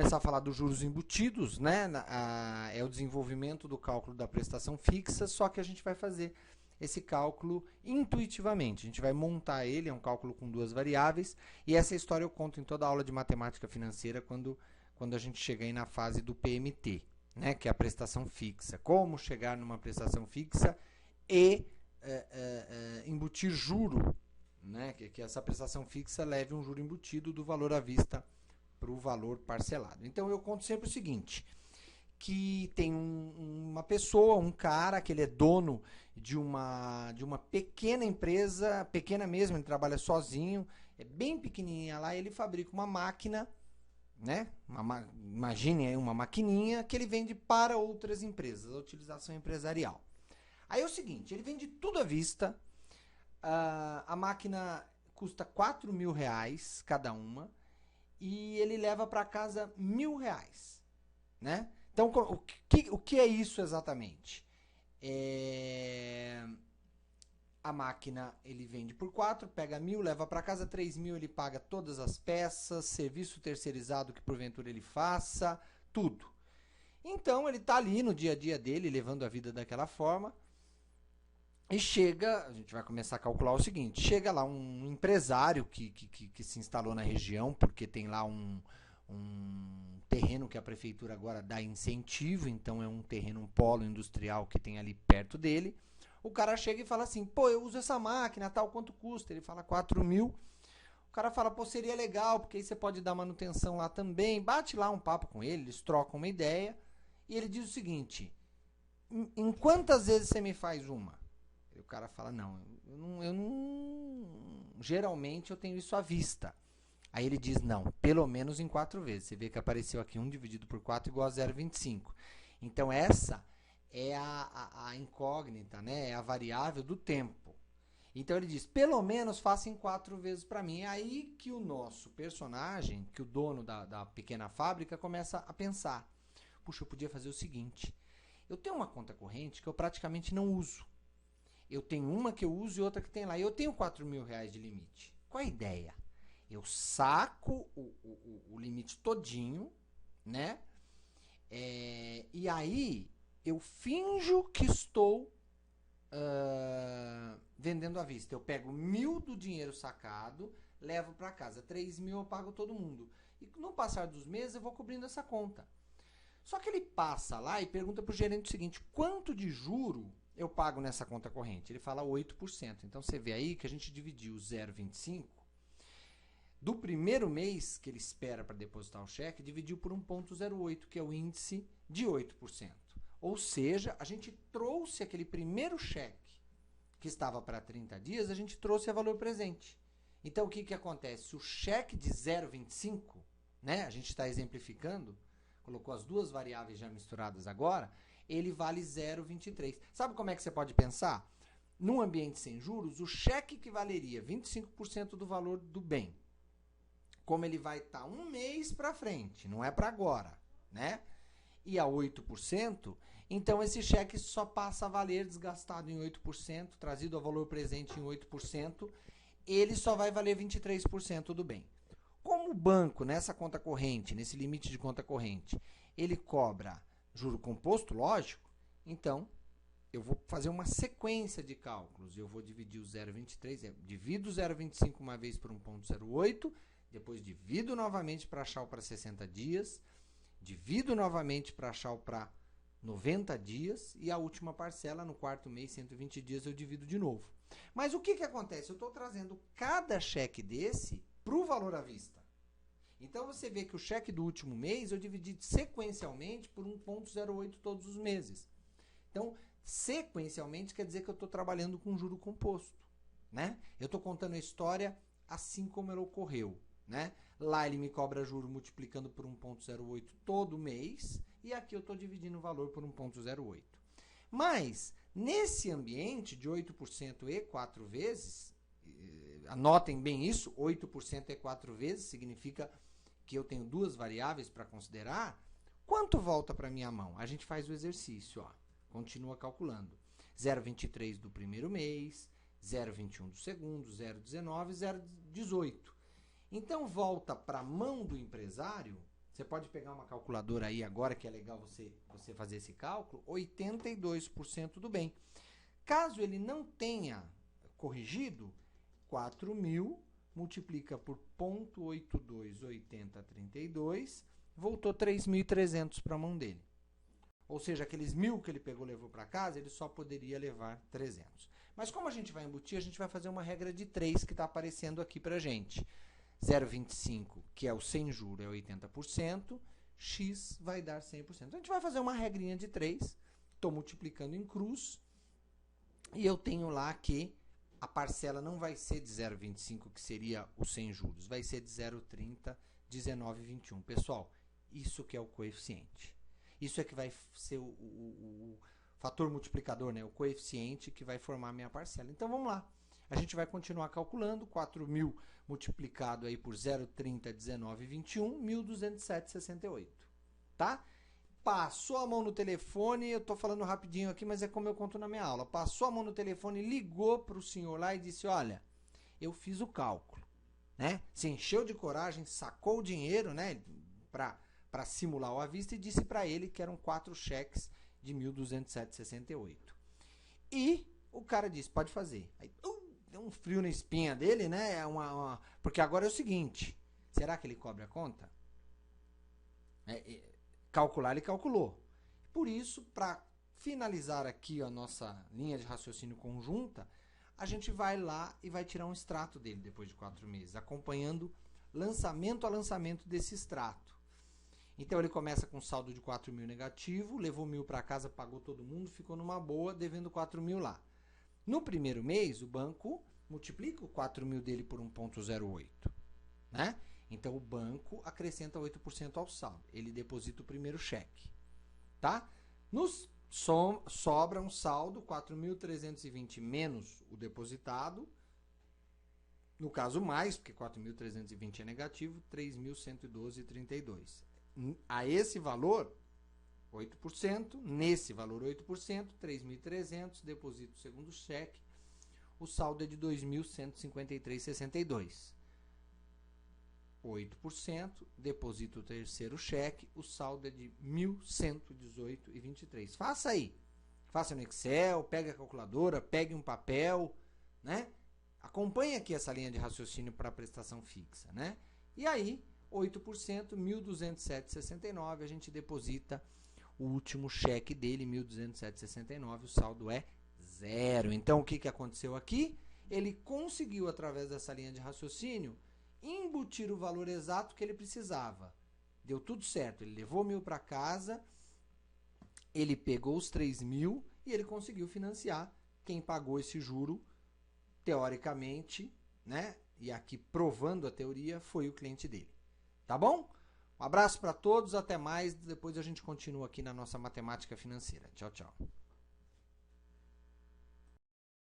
começar a falar dos juros embutidos, né? É o desenvolvimento do cálculo da prestação fixa, só que a gente vai fazer esse cálculo intuitivamente. A gente vai montar ele, é um cálculo com duas variáveis, e essa história eu conto em toda a aula de matemática financeira quando a gente chega aí na fase do PMT, né? Que é a prestação fixa. Como chegar numa prestação fixa e embutir juro, né? Que essa prestação fixa leve um juro embutido do valor à vista para o valor parcelado. Então eu conto sempre o seguinte, que tem uma pessoa, um cara, que ele é dono de uma pequena empresa, pequena mesmo, ele trabalha sozinho, é bem pequenininha lá, ele fabrica uma máquina, né? Imagine aí uma maquininha que ele vende para outras empresas, a utilização empresarial. Aí é o seguinte, ele vende tudo à vista, a máquina custa R$4.000 cada uma, e ele leva para casa R$1.000, né? Então, o que é isso exatamente? A máquina ele vende por 4, pega 1.000, leva para casa 3.000, ele paga todas as peças, serviço terceirizado que porventura ele faça, tudo. Então, ele está ali no dia a dia dele, levando a vida daquela forma, e chega, a gente vai começar a calcular o seguinte, chega lá um empresário que se instalou na região, porque tem lá um terreno que a prefeitura agora dá incentivo, então é um terreno, um polo industrial que tem ali perto dele. O cara chega e fala assim, pô, eu uso essa máquina, tal, quanto custa? Ele fala 4.000. O cara fala, pô, seria legal, porque aí você pode dar manutenção lá também. Bate lá um papo com ele, eles trocam uma ideia, e ele diz o seguinte, em quantas vezes você me faz uma? E o cara fala, não, eu não... Geralmente eu tenho isso à vista. Aí ele diz, não, pelo menos em 4 vezes. Você vê que apareceu aqui 1 dividido por 4 igual a 0,25. Então, essa é a incógnita, né? É a variável do tempo. Então, ele diz, pelo menos faça em 4 vezes para mim. É aí que o nosso personagem, que o dono da pequena fábrica, começa a pensar. Puxa, eu podia fazer o seguinte. Eu tenho uma conta corrente que eu praticamente não uso. Eu tenho uma que eu uso e outra que tem lá. E eu tenho R$4.000 de limite. Qual a ideia? Eu saco o limite todinho, né? E aí eu finjo que estou vendendo à vista. Eu pego 1.000 do dinheiro sacado, levo para casa. 3.000 eu pago todo mundo. E no passar dos meses eu vou cobrindo essa conta. Só que ele passa lá e pergunta para o gerente o seguinte, quanto de juro eu pago nessa conta corrente? Ele fala 8%. Então você vê aí que a gente dividiu 0,25 do primeiro mês que ele espera para depositar o cheque, dividiu por 1,08, que é o índice de 8%. Ou seja, a gente trouxe aquele primeiro cheque que estava para 30 dias, a gente trouxe a valor presente. Então, o que acontece? O cheque de 0,25, né, a gente está exemplificando, colocou as duas variáveis já misturadas agora, ele vale 0,23. Sabe como é que você pode pensar? Num ambiente sem juros, o cheque que valeria 25% do valor do bem, como ele vai estar um mês para frente, não é para agora, né? E a 8%, então esse cheque só passa a valer desgastado em 8%, trazido a valor presente em 8%, ele só vai valer 23% do bem. Como o banco, nessa conta corrente, nesse limite de conta corrente, ele cobra juro composto, lógico, então eu vou fazer uma sequência de cálculos. Eu vou dividir o 0,23, divido o 0,25 uma vez por 1,08, depois divido novamente para achar o para 60 dias, divido novamente para achar o para 90 dias e a última parcela no quarto mês, 120 dias, eu divido de novo. Mas o que acontece? Eu estou trazendo cada cheque desse para o valor à vista. Então você vê que o cheque do último mês eu dividi sequencialmente por 1,08 todos os meses. Então, sequencialmente quer dizer que eu estou trabalhando com juro composto, né? Eu estou contando a história assim como ela ocorreu, né? Lá ele me cobra juro multiplicando por 1,08 todo mês e aqui eu estou dividindo o valor por 1,08. Mas, nesse ambiente de 8% e 4 vezes, anotem bem isso, 8% e 4 vezes significa que eu tenho duas variáveis para considerar, quanto volta para minha mão? A gente faz o exercício, ó. Continua calculando. 0,23 do primeiro mês, 0,21 do segundo, 0,19, 0,18. Então, volta para a mão do empresário Você pode pegar uma calculadora aí agora, que é legal você fazer esse cálculo, 82% do bem. Caso ele não tenha corrigido, 4.000 multiplica por 0,828032, voltou 3.300 para a mão dele. Ou seja, aqueles 1.000 que ele pegou e levou para casa, ele só poderia levar 300. Mas como a gente vai embutir, a gente vai fazer uma regra de 3 que está aparecendo aqui para a gente. 0,25, que é o sem juros, é 80%, x vai dar 100%. Então, a gente vai fazer uma regrinha de 3, estou multiplicando em cruz, e eu tenho lá que a parcela não vai ser de 0,25, que seria o sem juros, vai ser de 0,30, 19,21. Pessoal, isso que é o coeficiente. Isso é que vai ser o fator multiplicador, né? O coeficiente que vai formar a minha parcela. Então, vamos lá. A gente vai continuar calculando. 4.000 multiplicado aí por 0,30, 19,21, 1.207,68. Tá? Passou a mão no telefone, eu estou falando rapidinho aqui, mas é como eu conto na minha aula. Passou a mão no telefone, ligou para o senhor lá e disse, olha, eu fiz o cálculo, né? Se encheu de coragem, sacou o dinheiro, né? Para simular o à vista e disse para ele que eram 4 cheques de 1.207,68. E o cara disse, pode fazer. Aí, deu um frio na espinha dele, né? Porque agora é o seguinte, será que ele cobre a conta? Calcular, ele calculou. Por isso, para finalizar aqui a nossa linha de raciocínio conjunta, a gente vai lá e vai tirar um extrato dele depois de 4 meses, acompanhando lançamento a lançamento desse extrato. Então, ele começa com um saldo de 4.000 negativo, levou 1.000 para casa, pagou todo mundo, ficou numa boa, devendo 4.000 lá. No primeiro mês, o banco multiplica o 4.000 dele por 1,08, né? Então, o banco acrescenta 8% ao saldo. Ele deposita o primeiro cheque, tá? Sobra um saldo, 4.320 menos o depositado. No caso, mais, porque 4.320 é negativo, 3.112,32. A esse valor, 8%, nesse valor 8%, 3.300, deposito o segundo cheque, o saldo é de 2.153,62. 8%, deposito o terceiro cheque, o saldo é de 1.118,23. Faça aí. Faça no Excel, pegue a calculadora, pegue um papel, né? Acompanhe aqui essa linha de raciocínio para a prestação fixa, né? E aí, 8%, 1.207,69, a gente deposita o último cheque dele, 1.207,69, o saldo é 0. Então, o que aconteceu aqui? Ele conseguiu, através dessa linha de raciocínio, embutir o valor exato que ele precisava. Deu tudo certo, ele levou 1.000 para casa, ele pegou os 3.000 e ele conseguiu financiar. Quem pagou esse juro, teoricamente, né? E aqui provando a teoria, foi o cliente dele. Tá bom? Um abraço para todos, até mais. Depois a gente continua aqui na nossa matemática financeira. Tchau, tchau.